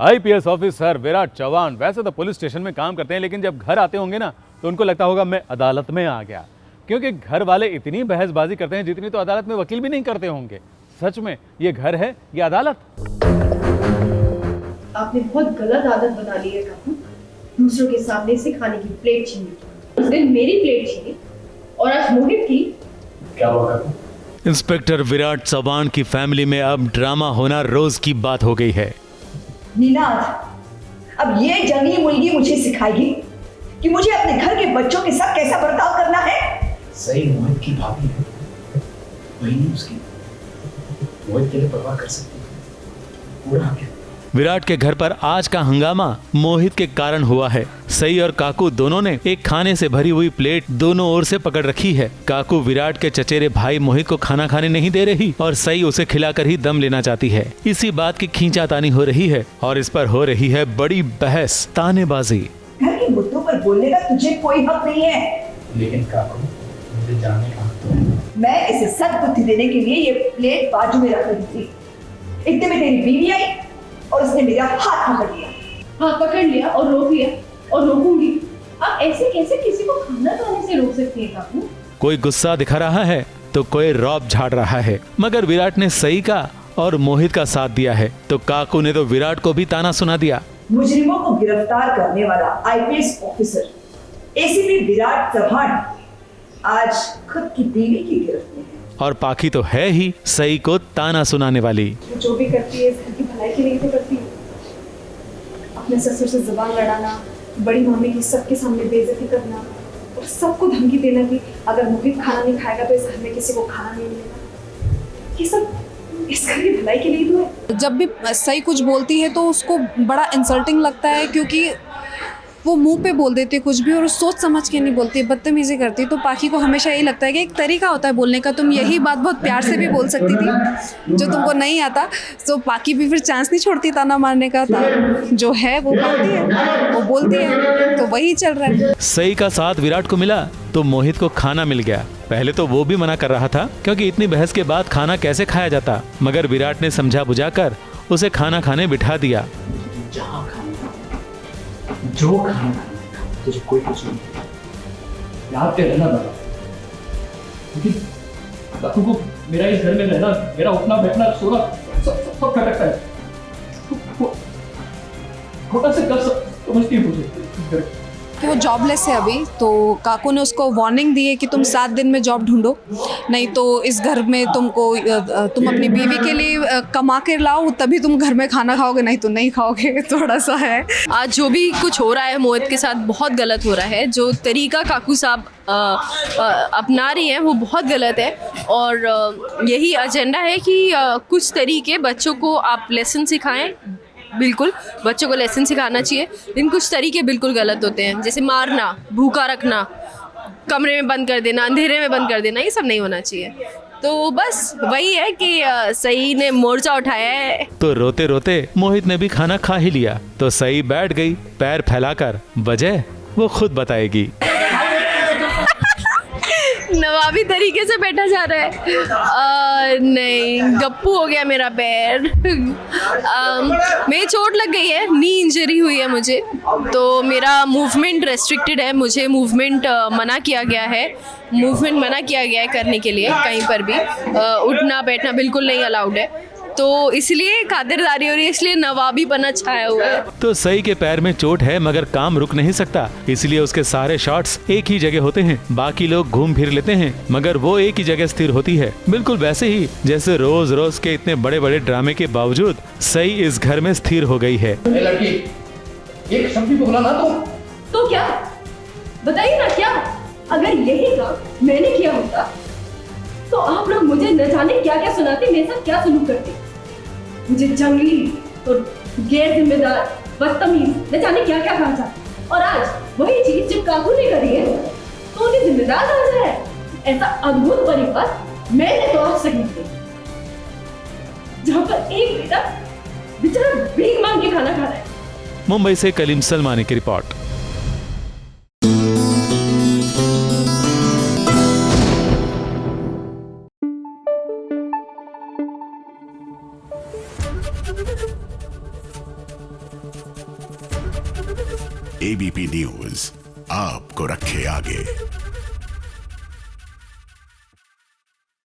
IPS officer Virat Chauhan वैसे तो police station में काम करते हैं, लेकिन जब घर आते होंगे ना तो उनको लगता होगा मैं अदालत में आ गया, क्योंकि घर वाले इतनी बहसबाजी करते हैं जितनी तो अदालत में वकील भी नहीं करते होंगे। सच में ये घर है ये अदालत? आपने बहुत गलत आदत बना ली है काकू, दूसरों के सामने से खाने की प्लेट छीनी की। उस दिन मेरी प्लेट छीनी और आज मोहित की। क्या हुआ काकू? इंस्पेक्टर विराट चौहान की फैमिली में अब ड्रामा होना रोज की बात हो गई है। नीनाद, अब ये जंगली मुर्गी मुझे सिखाएगी कि मुझे अपने घर के बच्चों के साथ कैसा बर्ताव करना है। सही मोहित की भाभी है, वही नहीं उसकी, मोहित के लिए परवाह कर सकती है। पूरा क्या विराट के घर पर आज का हंगामा मोहित के कारण हुआ है। सई और काकू दोनों ने एक खाने से भरी हुई प्लेट दोनों ओर से पकड़ रखी है। काकू विराट के चचेरे भाई मोहित को खाना खाने नहीं दे रही और सई उसे खिलाकर ही दम लेना चाहती है। इसी बात की खींचातानी हो रही है और इस पर हो रही है बड़ी बहस, तानेबाजी। घर के मुद्दों पर बोलने का तुझे कोई हक नहीं है। लेकिन काकू, मुझे जानने का हक तो है। मैं इसे सद्बुद्धि देने के लिए ये प्लेट बाजू में रख रही थी। इतने में तेरी बीवी आई और उसने मेरा हाथ पकड़ लिया। हाँ, पकड़ लिया और रोक लिया और रोकूंगी। आप ऐसे कैसे किसी को खाना खाने से रोक सकती है काकू? कोई गुस्सा दिखा रहा है तो कोई रौब झाड़ रहा है, मगर विराट ने सई का और मोहित का साथ दिया है तो काकू ने तो विराट को भी ताना सुना दिया। मुजरिमों को गिरफ्तार करने वाला IPS officer ACP Virat Chauhan आज खुद की बीवी की गिरफ्त में है। और पाखी तो है ही सई को ताना सुनाने वाली। जो भी करती है इस घर की भलाई के लिए तो करती है। अपने ससुर से जुबान लड़ाना, बड़ी मम्मी की सबके सामने बेइज्जती करना और सबको धमकी देना कि अगर मोहित खाना नहीं खाएगा तो इस घर में किसी को खाना नहीं मिलेगा। ये सब इस घर की भलाई के लिए तो है। जब भी सही कुछ बोलती है तो उसको बड़ा इंसल्टिंग लगता है, क्योंकि वो मुंह पे बोल देती है कुछ भी और सोच समझ के नहीं बोलती, बदतमीजी करती है। तो पाखी को हमेशा यही लगता है कि एक तरीका होता है बोलने का, तुम यही बात बहुत प्यार से भी बोल सकती थी जो तुमको नहीं आता। तो पाखी भी फिर चांस नहीं छोड़ती ताना मारने का। जो है वो बोलती है, वो बोलती है, तो वही चल रहा है। सई का साथ विराट को मिला तो मोहित को खाना मिल गया। पहले तो वो भी मना कर रहा था क्योंकि इतनी बहस के बाद खाना कैसे खाया जाता, मगर विराट ने समझा बुझाकर उसे खाना खाने बिठा दिया। जहाँ खाना जो खाना तुझे कोई कुछ नहीं याद पे रहना लगा, क्योंकि काकू को मेरा इस घर में रहना, मेरा उठना बैठना सोना सब खटकता है। छोटा से कर समझती है मुझे कि वो जॉबलेस है अभी, तो काकू ने उसको वार्निंग दी है कि तुम 7 दिन में जॉब ढूंढो, नहीं तो इस घर में तुम अपनी बीवी के लिए कमा कर लाओ तभी तुम घर में खाना खाओगे, नहीं तो नहीं खाओगे। थोड़ा सा है। आज जो भी कुछ हो रहा है मोहित के साथ बहुत गलत हो रहा है। जो तरीका काकू साहब अपना रही हैं वो बहुत गलत है और यही एजेंडा है कि कुछ तरीके बच्चों को आप लेसन सिखाएं। बिल्कुल बच्चों को लेसन सिखाना चाहिए, लेकिन कुछ तरीके बिल्कुल गलत होते हैं, जैसे मारना, भूखा रखना, कमरे में बंद कर देना, अंधेरे में बंद कर देना, ये सब नहीं होना चाहिए। तो बस वही है कि सई ने मोर्चा उठाया है। तो रोते रोते मोहित ने भी खाना खा ही लिया तो सई बैठ गई पैर फैलाकर। वजह वो खुद बताएगी। नवाबी तरीके से बैठा जा रहा है। नहीं, गप्पू हो गया मेरा पैर। मेरी चोट लग गई है, नी इंजरी हुई है मुझे, तो मेरा मूवमेंट रेस्ट्रिक्टेड है। मुझे मूवमेंट मना किया गया है, मूवमेंट मना किया गया है करने के लिए। कहीं पर भी उठना बैठना बिल्कुल नहीं अलाउड है, तो इसलिए खातिरदारी हो रही है, इसलिए नवाबीपना छाया हुआ है। तो सई के पैर में चोट है मगर काम रुक नहीं सकता, इसलिए उसके सारे शॉट्स एक ही जगह होते हैं। बाकी लोग घूम फिर लेते हैं मगर वो एक ही जगह स्थिर होती है, बिल्कुल वैसे ही जैसे रोज रोज के इतने बड़े बड़े ड्रामे के बावजूद सई इस घर में स्थिर हो गई है। लड़की, एक शब्द भी बोला ना तो क्या बताइए ना, क्या अगर यही काम मैंने किया होता तो आप लोग मुझे न जाने क्या क्या सुनाते, मेरे साथ क्या सलूक करते। मुझे जंगली और गैर जिम्मेदार, बदतमीज, न जाने क्या क्या कहा जाता। और आज वही चीज जब काकू ने करी है तो उन्हें जिम्मेदार कहा जाए। ऐसा अद्भुत परिवार मैंने तो आज तक नहीं देखा, जहाँ पर एक बेटा बेचारा भीख मांग के खाना खा रहा है। मुंबई से कलीम सलमानी की रिपोर्ट। एबीपी न्यूज आपको रखे आगे।